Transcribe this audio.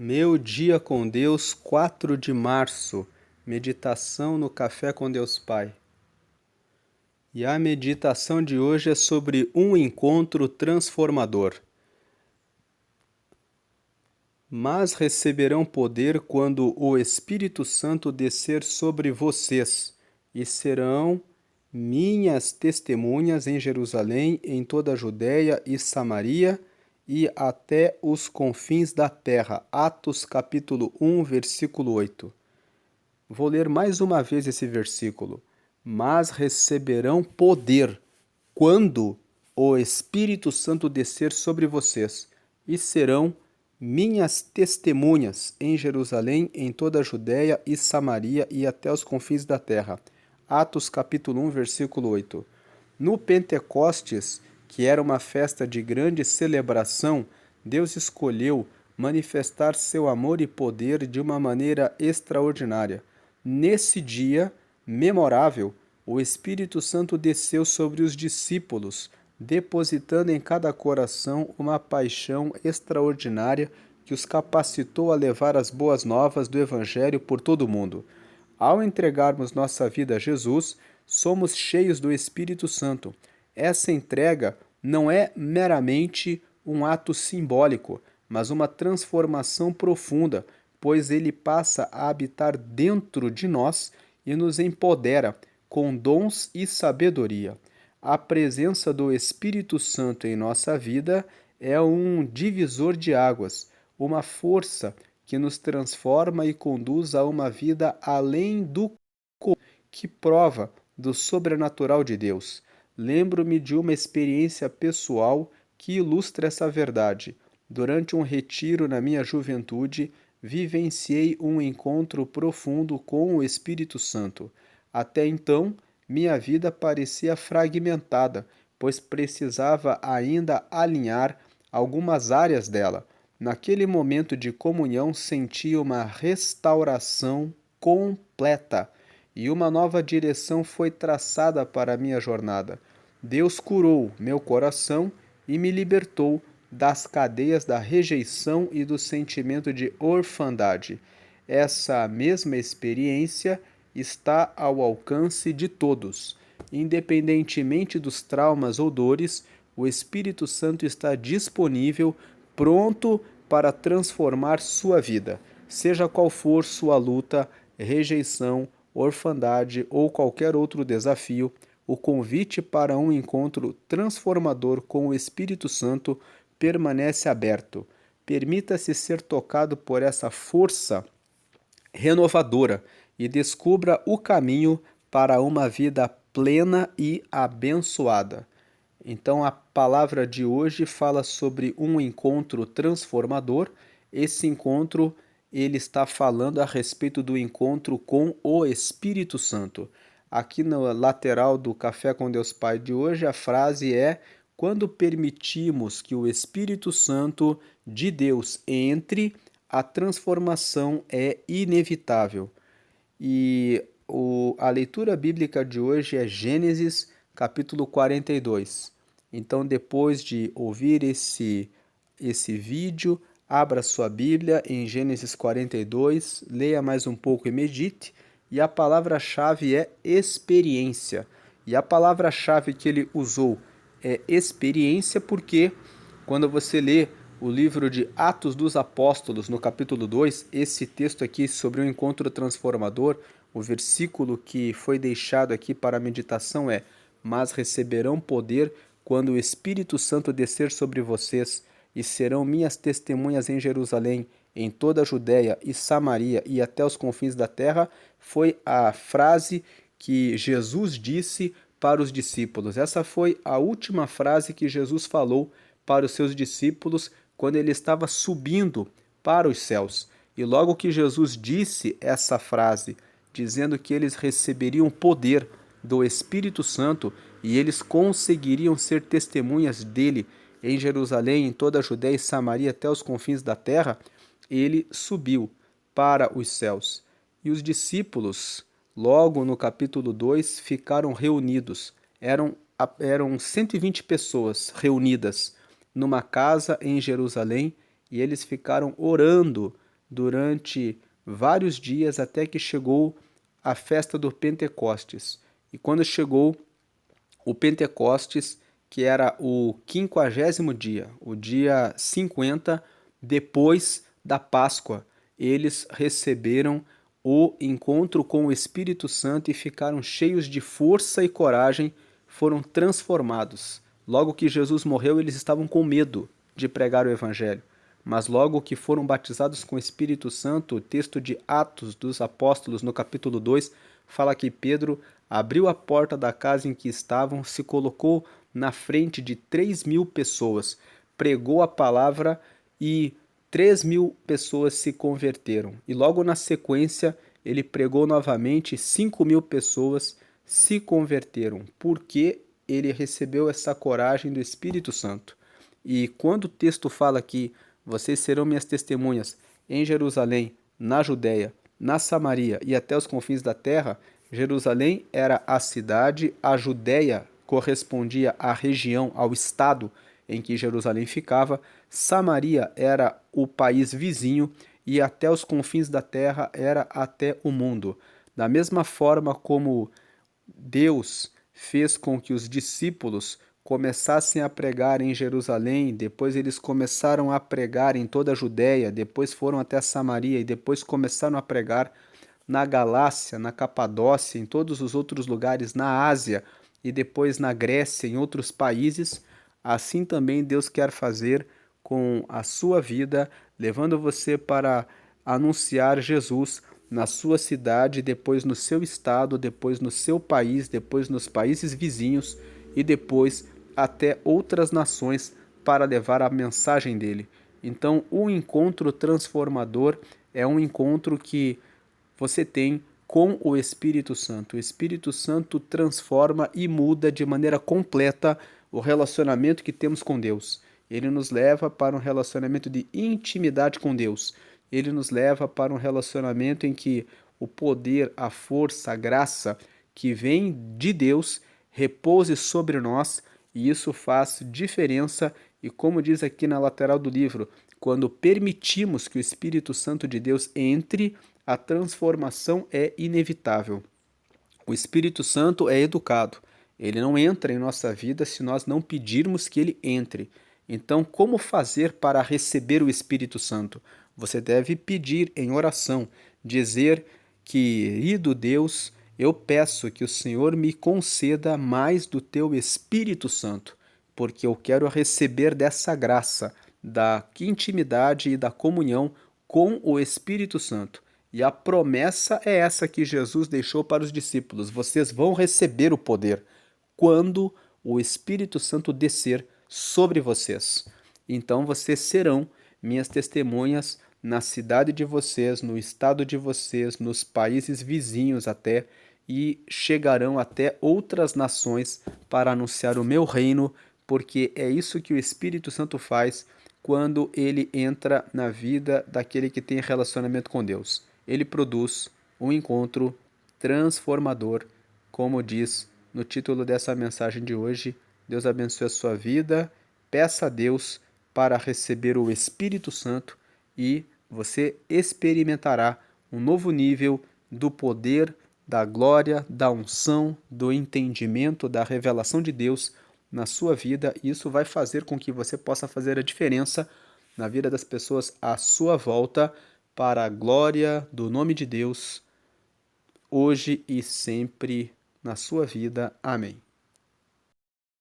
Meu dia com Deus, 4 de março. Meditação no Café com Deus Pai. E a meditação de hoje é sobre um encontro transformador. Mas receberão poder quando o Espírito Santo descer sobre vocês, e serão minhas testemunhas em Jerusalém, em toda a Judéia e Samaria e até os confins da terra. Atos capítulo 1, versículo 8. Vou ler mais uma vez esse versículo. Mas receberão poder quando o Espírito Santo descer sobre vocês, e serão minhas testemunhas em Jerusalém, em toda a Judéia e Samaria e até os confins da terra. Atos capítulo 1, versículo 8. No Pentecostes, que era uma festa de grande celebração, Deus escolheu manifestar seu amor e poder de uma maneira extraordinária. Nesse dia memorável, o Espírito Santo desceu sobre os discípulos, depositando em cada coração uma paixão extraordinária que os capacitou a levar as boas novas do Evangelho por todo o mundo. Ao entregarmos nossa vida a Jesus, somos cheios do Espírito Santo. Essa entrega não é meramente um ato simbólico, mas uma transformação profunda, pois ele passa a habitar dentro de nós e nos empodera com dons e sabedoria. A presença do Espírito Santo em nossa vida é um divisor de águas, uma força que nos transforma e conduz a uma vida além do que prova do sobrenatural de Deus. Lembro-me de uma experiência pessoal que ilustra essa verdade. Durante um retiro na minha juventude, vivenciei um encontro profundo com o Espírito Santo. Até então, minha vida parecia fragmentada, pois precisava ainda alinhar algumas áreas dela. Naquele momento de comunhão, senti uma restauração completa e uma nova direção foi traçada para a minha jornada. Deus curou meu coração e me libertou das cadeias da rejeição e do sentimento de orfandade. Essa mesma experiência está ao alcance de todos. Independentemente dos traumas ou dores, o Espírito Santo está disponível, pronto para transformar sua vida, seja qual for sua luta, rejeição, orfandade ou qualquer outro desafio. O convite para um encontro transformador com o Espírito Santo permanece aberto. Permita-se ser tocado por essa força renovadora e descubra o caminho para uma vida plena e abençoada. Então, a palavra de hoje fala sobre um encontro transformador. Esse encontro, ele está falando a respeito do encontro com o Espírito Santo. Aqui na lateral do Café com Deus Pai de hoje, a frase é: quando permitimos que o Espírito Santo de Deus entre, a transformação é inevitável. E a leitura bíblica de hoje é Gênesis capítulo 42. Então, depois de ouvir esse vídeo, abra sua Bíblia em Gênesis 42, leia mais um pouco e medite. E a palavra-chave é experiência. E a palavra-chave que ele usou é experiência porque quando você lê o livro de Atos dos Apóstolos, no capítulo 2, esse texto aqui sobre o encontro transformador, o versículo que foi deixado aqui para a meditação é: mas receberão poder quando o Espírito Santo descer sobre vocês, e serão minhas testemunhas em Jerusalém, em toda a Judéia e Samaria e até os confins da terra. Foi a frase que Jesus disse para os discípulos. Essa foi a última frase que Jesus falou para os seus discípulos quando ele estava subindo para os céus. E logo que Jesus disse essa frase, dizendo que eles receberiam poder do Espírito Santo e eles conseguiriam ser testemunhas dele em Jerusalém, em toda a Judéia e Samaria até os confins da terra, ele subiu para os céus. E os discípulos, logo no capítulo 2, ficaram reunidos. Eram 120 pessoas reunidas numa casa em Jerusalém, e eles ficaram orando durante vários dias até que chegou a festa do Pentecostes. E quando chegou o Pentecostes, que era o 50º dia, o dia 50 depois da Páscoa, eles receberam o encontro com o Espírito Santo e ficaram cheios de força e coragem, foram transformados. Logo que Jesus morreu, eles estavam com medo de pregar o Evangelho. Mas logo que foram batizados com o Espírito Santo, o texto de Atos dos Apóstolos, no capítulo 2, fala que Pedro abriu a porta da casa em que estavam, se colocou na frente de 3.000 pessoas, pregou a palavra e 3.000 pessoas se converteram. E logo na sequência, ele pregou novamente, 5.000 pessoas se converteram, porque ele recebeu essa coragem do Espírito Santo. E quando o texto fala que vocês serão minhas testemunhas em Jerusalém, na Judéia, na Samaria e até os confins da terra, Jerusalém era a cidade, a Judéia correspondia à região, ao estado em que Jerusalém ficava, Samaria era o país vizinho e até os confins da terra era até o mundo. Da mesma forma como Deus fez com que os discípulos começassem a pregar em Jerusalém, depois eles começaram a pregar em toda a Judéia, depois foram até Samaria e depois começaram a pregar na Galácia, na Capadócia, em todos os outros lugares, na Ásia e depois na Grécia, em outros países, assim também Deus quer fazer com a sua vida, levando você para anunciar Jesus na sua cidade, depois no seu estado, depois no seu país, depois nos países vizinhos e depois até outras nações para levar a mensagem dele. Então, o encontro transformador é um encontro que você tem com o Espírito Santo. O Espírito Santo transforma e muda de maneira completa o relacionamento que temos com Deus. Ele nos leva para um relacionamento de intimidade com Deus. Ele nos leva para um relacionamento em que o poder, a força, a graça que vem de Deus repouse sobre nós e isso faz diferença. E como diz aqui na lateral do livro, quando permitimos que o Espírito Santo de Deus entre, a transformação é inevitável. O Espírito Santo é educado. Ele não entra em nossa vida se nós não pedirmos que ele entre. Então, como fazer para receber o Espírito Santo? Você deve pedir em oração, dizer: querido Deus, eu peço que o Senhor me conceda mais do teu Espírito Santo, porque eu quero receber dessa graça, da intimidade e da comunhão com o Espírito Santo. E a promessa é essa que Jesus deixou para os discípulos: vocês vão receber o poder quando o Espírito Santo descer sobre vocês. Então vocês serão minhas testemunhas na cidade de vocês, no estado de vocês, nos países vizinhos até, e chegarão até outras nações para anunciar o meu reino, porque é isso que o Espírito Santo faz quando ele entra na vida daquele que tem relacionamento com Deus. Ele produz um encontro transformador, como diz no título dessa mensagem de hoje. Deus abençoe a sua vida, peça a Deus para receber o Espírito Santo e você experimentará um novo nível do poder, da glória, da unção, do entendimento, da revelação de Deus na sua vida. E isso vai fazer com que você possa fazer a diferença na vida das pessoas à sua volta, para a glória do nome de Deus, hoje e sempre na sua vida. Amém.